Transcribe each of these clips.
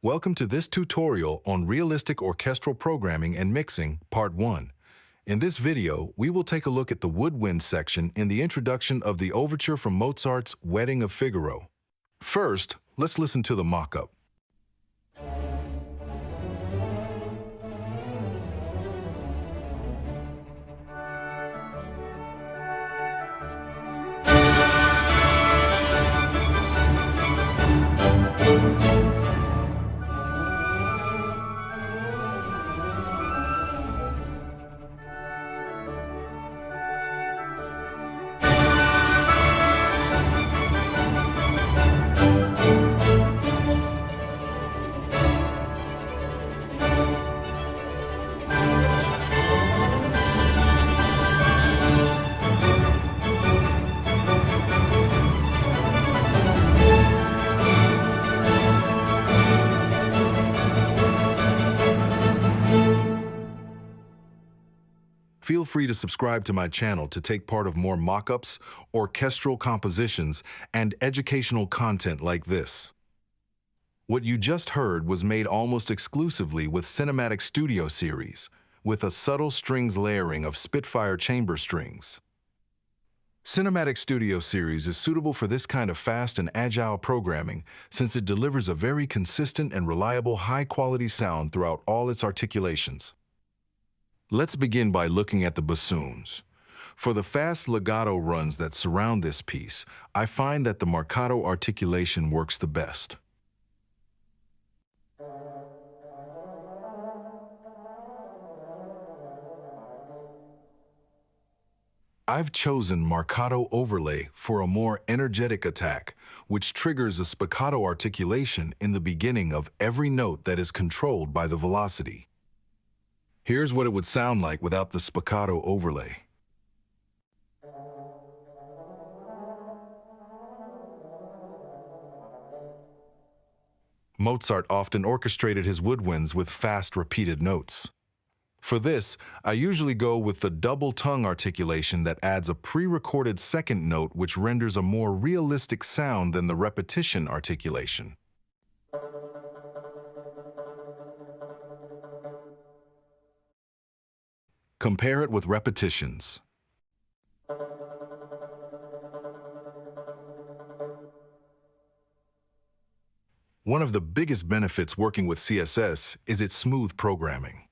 Welcome to this tutorial on realistic orchestral programming and mixing, Part 1. In this video, we will take a look at the Woodwind section in the introduction of the overture from Mozart's Wedding of Figaro. First, let's listen to the mock-up. Feel free to subscribe to my channel to take part of more mock-ups, orchestral compositions, and educational content like this. What you just heard was made almost exclusively with Cinematic Studio Series, with a subtle strings layering of Spitfire chamber strings. Cinematic Studio Series is suitable for this kind of fast and agile programming since it delivers a very consistent and reliable high-quality sound throughout all its articulations. Let's begin by looking at the bassoons. For the fast legato runs that surround this piece, I find that the marcato articulation works the best. I've chosen marcato overlay for a more energetic attack, which triggers a spiccato articulation in the beginning of every note that is controlled by the velocity. Here's what it would sound like without the spiccato overlay. Mozart often orchestrated his woodwinds with fast, repeated notes. For this, I usually go with the double tongue articulation that adds a pre-recorded second note which renders a more realistic sound than the repetition articulation. Compare it with repetitions. One of the biggest benefits working with CSS is its smooth programming.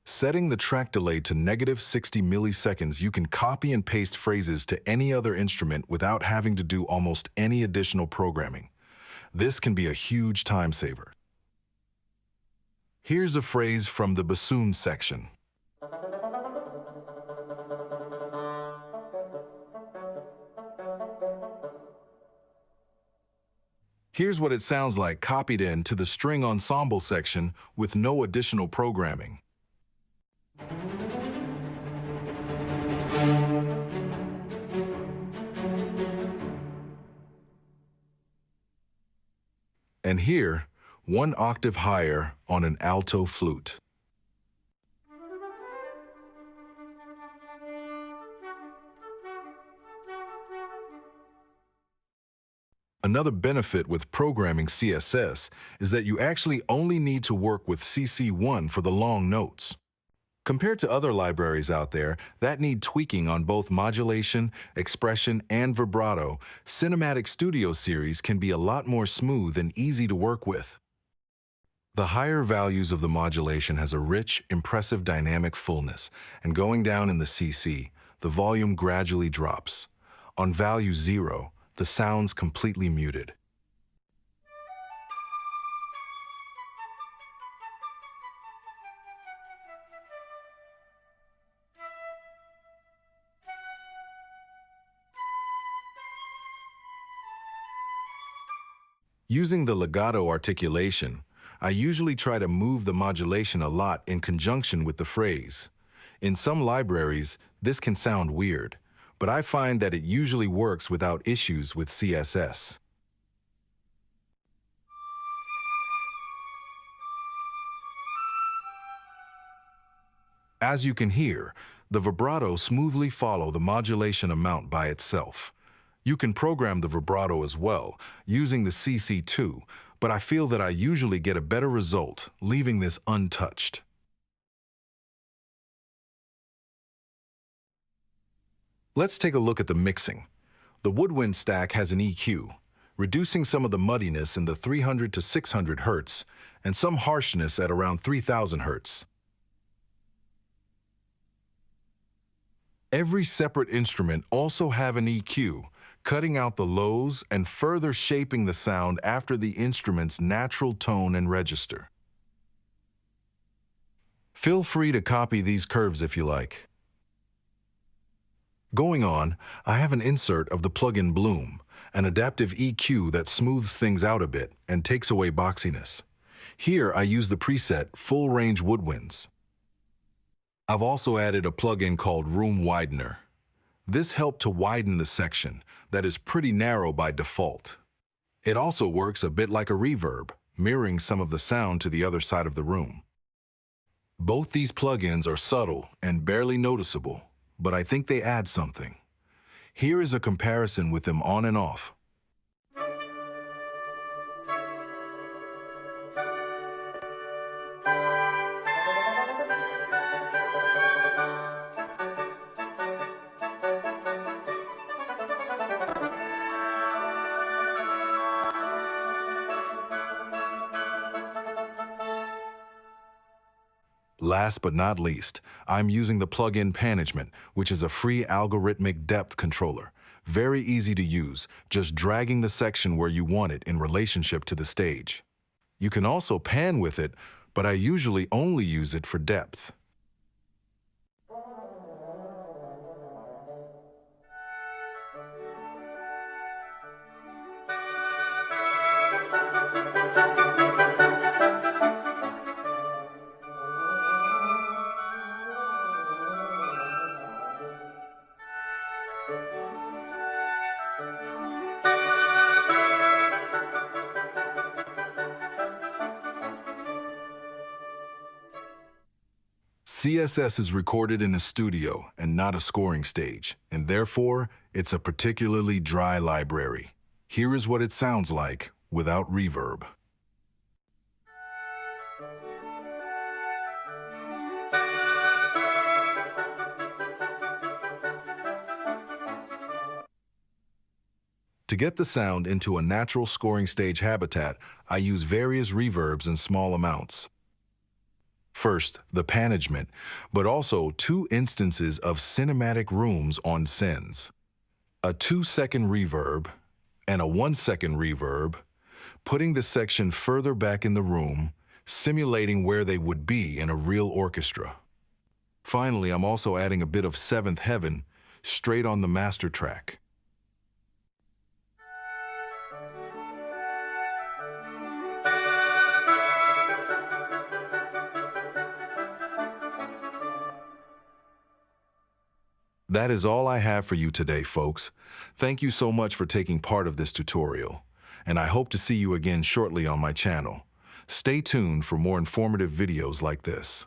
Setting the track delay to -60 milliseconds, you can copy and paste phrases to any other instrument without having to do almost any additional programming. This can be a huge time saver. Here's a phrase from the bassoon section. Here's what it sounds like copied into the string ensemble section with no additional programming. And here, one octave higher on an alto flute. Another benefit with programming CSS is that you actually only need to work with CC1 for the long notes. Compared to other libraries out there that need tweaking on both modulation, expression, and vibrato, Cinematic Studio Series can be a lot more smooth and easy to work with. The higher values of the modulation has a rich, impressive dynamic fullness, and going down in the CC, the volume gradually drops. On value 0, the sound's completely muted. Using the legato articulation, I usually try to move the modulation a lot in conjunction with the phrase. In some libraries, this can sound weird, but I find that it usually works without issues with CSS. As you can hear, the vibrato smoothly follows the modulation amount by itself. You can program the vibrato as well, using the CC2, but I feel that I usually get a better result leaving this untouched. Let's take a look at the mixing. The Woodwind stack has an EQ, reducing some of the muddiness in the 300 to 600 Hz and some harshness at around 3000 Hz. Every separate instrument also have an EQ, cutting out the lows and further shaping the sound after the instrument's natural tone and register. Feel free to copy these curves if you like. Going on, I have an insert of the plugin Bloom, an adaptive EQ that smooths things out a bit and takes away boxiness. Here I use the preset Full Range Woodwinds. I've also added a plugin called Room Widener. This helped to widen the section that is pretty narrow by default. It also works a bit like a reverb, mirroring some of the sound to the other side of the room. Both these plugins are subtle and barely noticeable, but I think they add something. Here is a comparison with them on and off. Last but not least, I'm using the plugin Panagement, which is a free algorithmic depth controller. Very easy to use, just dragging the section where you want it in relationship to the stage. You can also pan with it, but I usually only use it for depth. CSS is recorded in a studio and not a scoring stage, and therefore, it's a particularly dry library. Here is what it sounds like without reverb. To get the sound into a natural scoring stage habitat, I use various reverbs in small amounts. First, the Panagement, but also 2 instances of cinematic rooms on sends. A 2-second reverb and a 1-second reverb, putting the section further back in the room, simulating where they would be in a real orchestra. Finally, I'm also adding a bit of 7th Heaven straight on the master track. That is all I have for you today, folks. Thank you so much for taking part of this tutorial, and I hope to see you again shortly on my channel. Stay tuned for more informative videos like this.